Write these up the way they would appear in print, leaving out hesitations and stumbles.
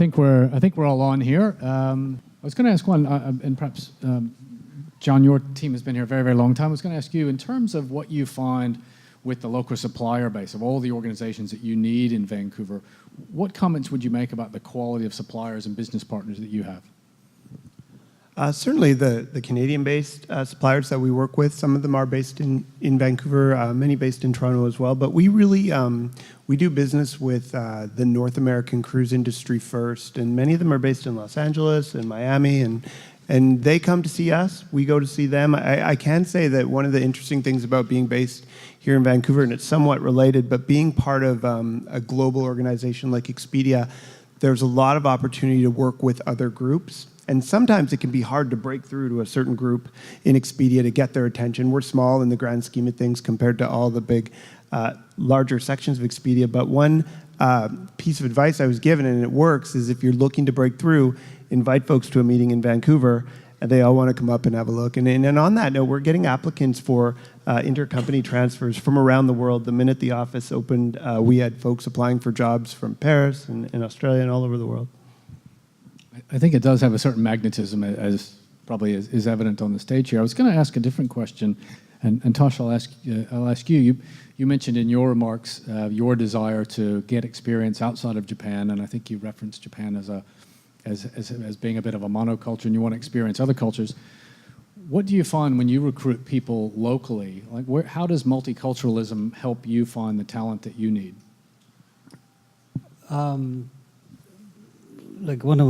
think we're all on here. I was going to ask one, and perhaps John, your team has been here a very, very long time. I was going to ask you, in terms of what you find with the local supplier base of all the organizations that you need in Vancouver, what comments would you make about the quality of suppliers and business partners that you have? Certainly the Canadian-based suppliers that we work with, some of them are based in Vancouver, many based in Toronto as well, but we really, we do business with the North American cruise industry first, and many of them are based in Los Angeles and Miami, and they come to see us, we go to see them. I can say that one of the interesting things about being based here in Vancouver, and it's somewhat related, but being part of a global organization like Expedia, there's a lot of opportunity to work with other groups. And sometimes it can be hard to break through to a certain group in Expedia to get their attention. We're small in the grand scheme of things compared to all the big, larger sections of Expedia. But one piece of advice I was given, and it works, is if you're looking to break through, invite folks to a meeting in Vancouver, and they all want to come up and have a look. And on that note, we're getting applicants for intercompany transfers from around the world. The minute the office opened, we had folks applying for jobs from Paris and Australia and all over the world. I think it does have a certain magnetism, as probably is evident on the stage here. I was going to ask a different question, and Tosh, I'll ask you. You mentioned in your remarks your desire to get experience outside of Japan, and I think you referenced Japan as being a bit of a monoculture, and you want to experience other cultures. What do you find when you recruit people locally? Like, how does multiculturalism help you find the talent that you need? Like one of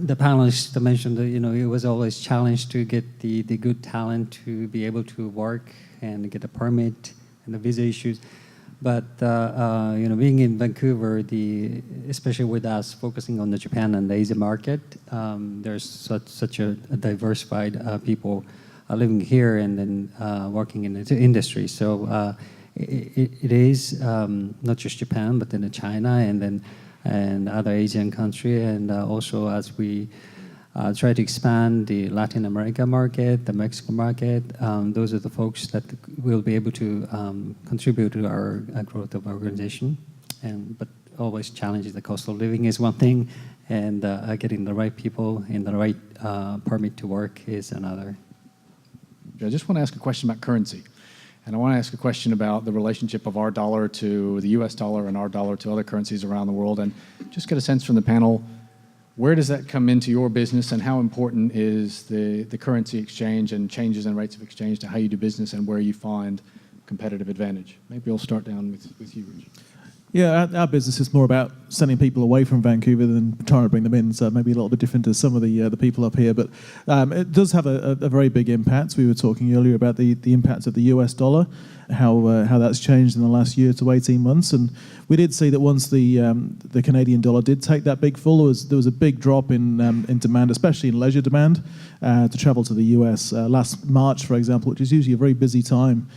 the panelists mentioned that, it was always challenged to get the good talent to be able to work and get a permit and the visa issues. But being in Vancouver, especially with us focusing on the Japan and the Asia market, there's such a diversified people living here and then working in the industry. So it is not just Japan, but then China and other Asian country, and also as we try to expand the Latin America market, the Mexico market, those are the folks that will be able to contribute to our growth of our organization. But always challenges the cost of living is one thing, and getting the right people in the right permit to work is another. I just want to ask a question about currency. And I want to ask a question about the relationship of our dollar to the US dollar and our dollar to other currencies around the world, and just get a sense from the panel, where does that come into your business, and how important is the currency exchange and changes in rates of exchange to how you do business and where you find competitive advantage? Maybe I'll start down with you, Richard. Yeah, our business is more about sending people away from Vancouver than trying to bring them in, so maybe a little bit different to some of the people up here. But it does have a very big impact. We were talking earlier about the impact of the US dollar, how that's changed in the last year to 18 months. And we did see that once the Canadian dollar did take that big fall, there was a big drop in demand, especially in leisure demand, to travel to the US. Last March, for example, which is usually a very busy time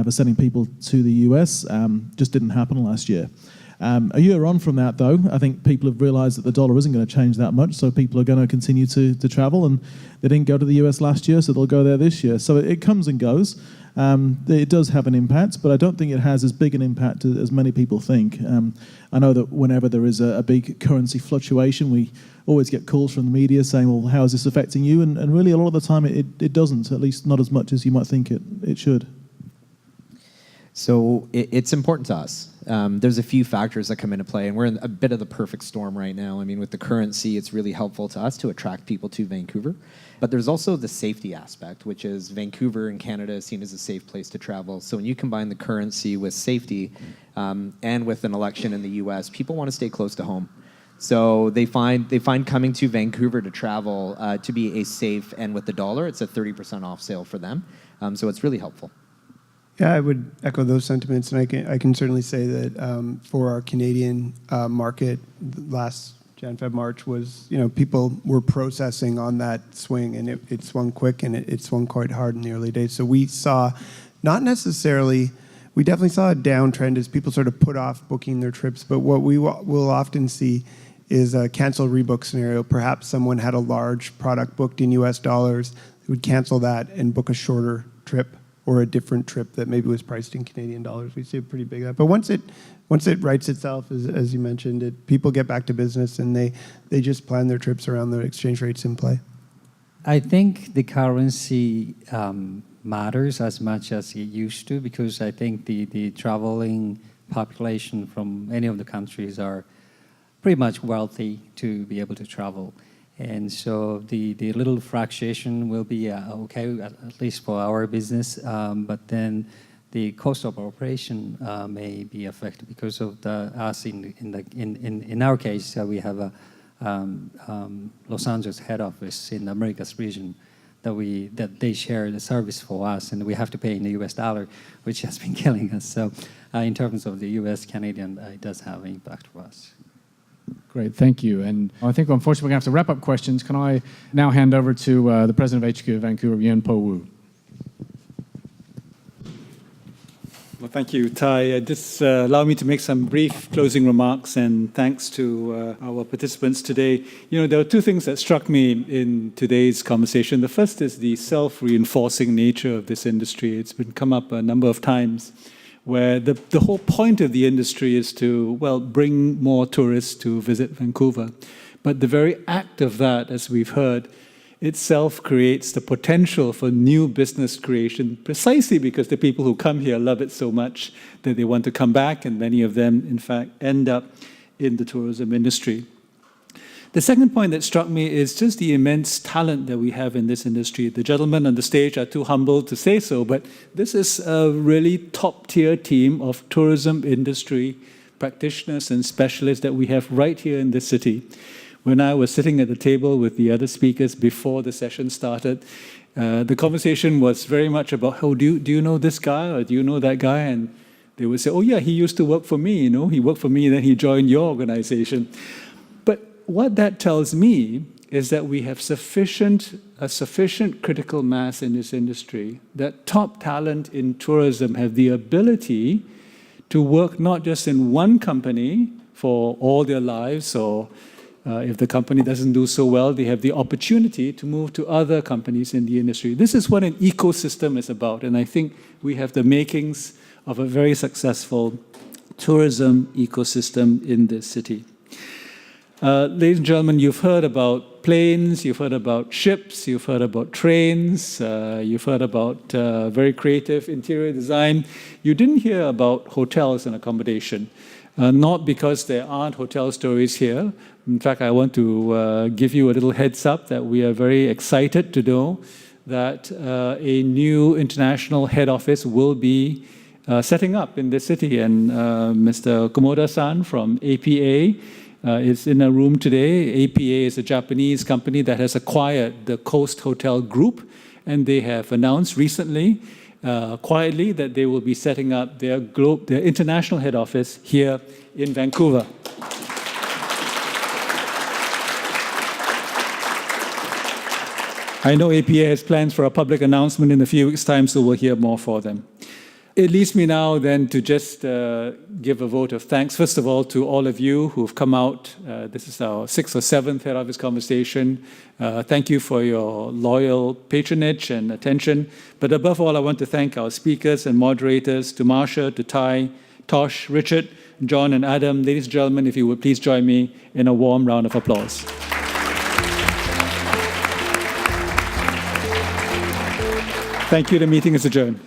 for sending people to the US, just didn't happen last year. A year on from that, though, I think people have realised that the dollar isn't going to change that much, so people are going to continue to travel, and they didn't go to the US last year, so they'll go there this year. So it comes and goes. It does have an impact, but I don't think it has as big an impact as many people think. I know that whenever there is a big currency fluctuation, we always get calls from the media saying, well, how is this affecting you? And really, a lot of the time, it doesn't, at least not as much as you might think it should. So it's important to us. There's a few factors that come into play, and we're in a bit of the perfect storm right now. I mean, with the currency, it's really helpful to us to attract people to Vancouver. But there's also the safety aspect, which is Vancouver in Canada is seen as a safe place to travel. So when you combine the currency with safety and with an election in the US, people want to stay close to home. So they find coming to Vancouver to travel to be a safe, and with the dollar, it's a 30% off sale for them. So it's really helpful. Yeah, I would echo those sentiments, and I can certainly say that for our Canadian market, last Jan, Feb, March was, people were processing on that swing, and it swung quick, and it swung quite hard in the early days. So we saw, we definitely saw a downtrend as people sort of put off booking their trips, but what we will often see is a cancel rebook scenario. Perhaps someone had a large product booked in US dollars, they would cancel that and book a shorter trip or a different trip that maybe was priced in Canadian dollars. We see a pretty big up. But once it rights itself, as you mentioned, people get back to business and they just plan their trips around the exchange rates in play. I think the currency matters as much as it used to, because I think the traveling population from any of the countries are pretty much wealthy to be able to travel. And so the little fractionation will be okay, at least for our business, but then the cost of operation may be affected because of us in our case, we have a Los Angeles head office in the Americas region that they share the service for us, and we have to pay in the US dollar, which has been killing us. So in terms of the US Canadian, it does have an impact for us. Great, thank you. And I think, unfortunately, we're going to have to wrap up questions. Can I now hand over to the president of HQ of Vancouver, Yuen Po Wu? Well, thank you, Tai. Just allow me to make some brief closing remarks, and thanks to our participants today. You know, there are two things that struck me in today's conversation. The first is the self-reinforcing nature of this industry. It's been come up a number of times, where the whole point of the industry is to, well, bring more tourists to visit Vancouver. But the very act of that, as we've heard, itself creates the potential for new business creation, precisely because the people who come here love it so much that they want to come back, and many of them, in fact, end up in the tourism industry. The second point that struck me is just the immense talent that we have in this industry. The gentlemen on the stage are too humble to say so, but this is a really top-tier team of tourism industry practitioners and specialists that we have right here in this city. When I was sitting at the table with the other speakers before the session started, the conversation was very much about, oh, do you know this guy or do you know that guy? And they would say, oh yeah, he used to work for me, you know, he worked for me, then he joined your organization. But what that tells me is that we have a sufficient critical mass in this industry, that top talent in tourism have the ability to work not just in one company for all their lives, or if the company doesn't do so well, they have the opportunity to move to other companies in the industry. This is what an ecosystem is about, and I think we have the makings of a very successful tourism ecosystem in this city. Ladies and gentlemen, you've heard about planes, you've heard about ships, you've heard about trains, you've heard about very creative interior design. You didn't hear about hotels and accommodation. Not because there aren't hotel stories here. In fact, I want to give you a little heads up that we are very excited to know that a new international head office will be setting up in this city. And Mr. Komoda-san from APA is in a room today. APA is a Japanese company that has acquired the Coast Hotel Group, and they have announced recently quietly that they will be setting up their international head office here in Vancouver. I know APA has plans for a public announcement in a few weeks' time, so we'll hear more for them. It leaves me now then to just give a vote of thanks, first of all, to all of you who've come out. This is our 6th or 7th head office conversation. Thank you for your loyal patronage and attention. But above all, I want to thank our speakers and moderators, to Marsha, to Tai, Tosh, Richard, John, and Adam. Ladies and gentlemen, if you would please join me in a warm round of applause. Thank you. The meeting is adjourned.